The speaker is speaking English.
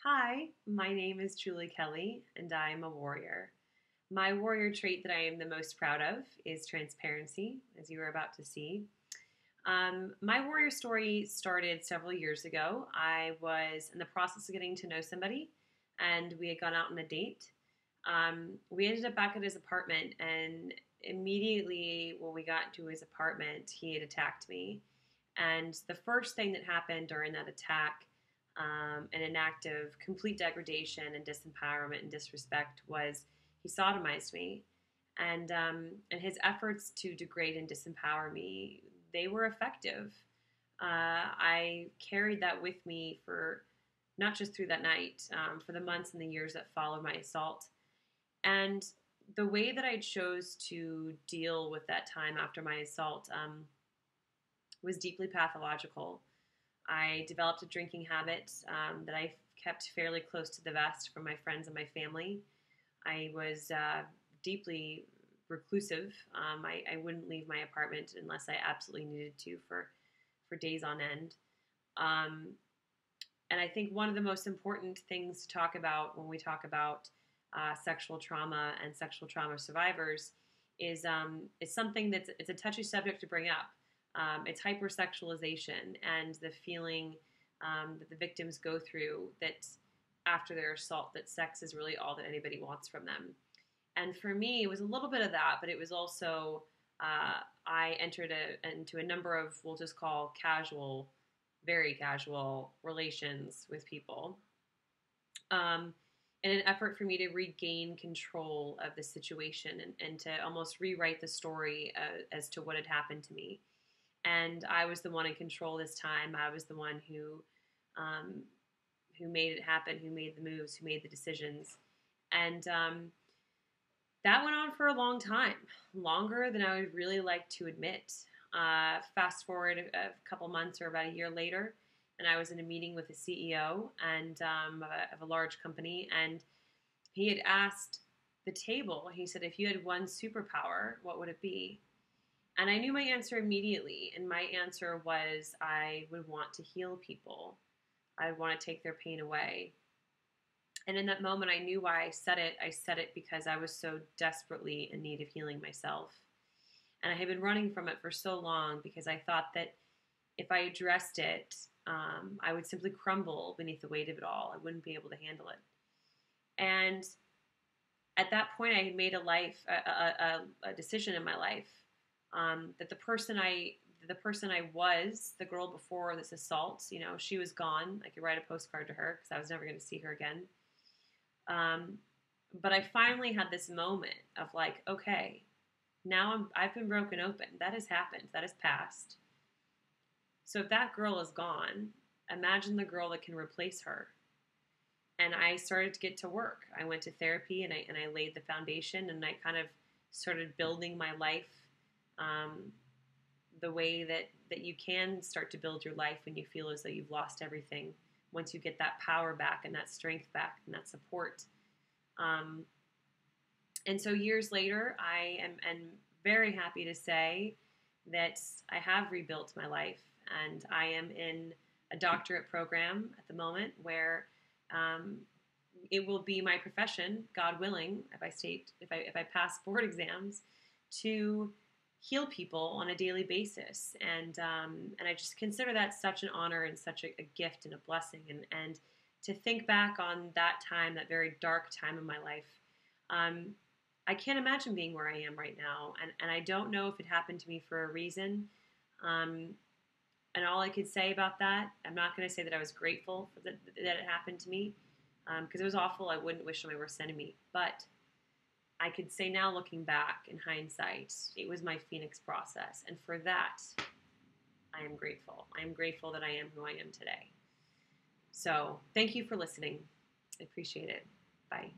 Hi, my name is Julie Kelly, and I am a warrior. My warrior trait that I am the most proud of is transparency, as you are about to see. My warrior story started several years ago. I was in the process of getting to know somebody, and we had gone out on a date. We ended up back at his apartment, and immediately when we got to his apartment, he had attacked me. And the first thing that happened during that attack, and an act of complete degradation and disempowerment and disrespect, was he sodomized me. And his efforts to degrade and disempower me, they were effective. I carried that with me for not just through that night, for the months and the years that followed my assault. And the way that I chose to deal with that time after my assault was deeply pathological. I developed a drinking habit that I kept fairly close to the vest from my friends and my family. I was deeply reclusive. I wouldn't leave my apartment unless I absolutely needed to for days on end. Um, and I think one of the most important things to talk about when we talk about sexual trauma and sexual trauma survivors is something it's a touchy subject to bring up. It's hypersexualization and the feeling that the victims go through that after their assault, that sex is really all that anybody wants from them. And for me, it was a little bit of that, but it was also I entered into a number of, we'll just call casual, very casual relations with people. Um, in an effort for me to regain control of the situation and to almost rewrite the story as to what had happened to me. And I was the one in control this time. I was the one um, who made it happen, who made the moves, who made the decisions, and that went on for a long time, longer than I would really like to admit. Fast forward a couple months or about a year later, and I was in a meeting with the CEO of a large company, and he had asked the table. He said, "If you had one superpower, what would it be?" And I knew my answer immediately. And my answer was I would want to heal people. I would want to take their pain away. And in that moment, I knew why I said it. I said it because I was so desperately in need of healing myself. And I had been running from it for so long because I thought that if I addressed it, I would simply crumble beneath the weight of it all. I wouldn't be able to handle it. And at that point, I had made a decision in my life that the person I was, the girl before this assault, she was gone. I could write a postcard to her because I was never going to see her again. But I finally had this moment of like, okay, now I've been broken open. That has happened. That has passed. So if that girl is gone, imagine the girl that can replace her. And I started to get to work. I went to therapy and I laid the foundation and I kind of started building my life the way that you can start to build your life when you feel as though you've lost everything. Once you get that power back and that strength back and that support. And so years later, I am very happy to say that I have rebuilt my life, and I am in a doctorate program at the moment where it will be my profession, God willing, if I pass board exams, to heal people on a daily basis, and I just consider that such an honor and such a gift and a blessing, and to think back on that time, that very dark time in my life. I can't imagine being where I am right now, and I don't know if it happened to me for a reason. And all I could say about that, I'm not going to say that I was grateful that it happened to me, because it was awful. I wouldn't wish on my worst enemy, but I could say now, looking back in hindsight, it was my Phoenix process. And for that, I am grateful. I am grateful that I am who I am today. So thank you for listening. I appreciate it. Bye.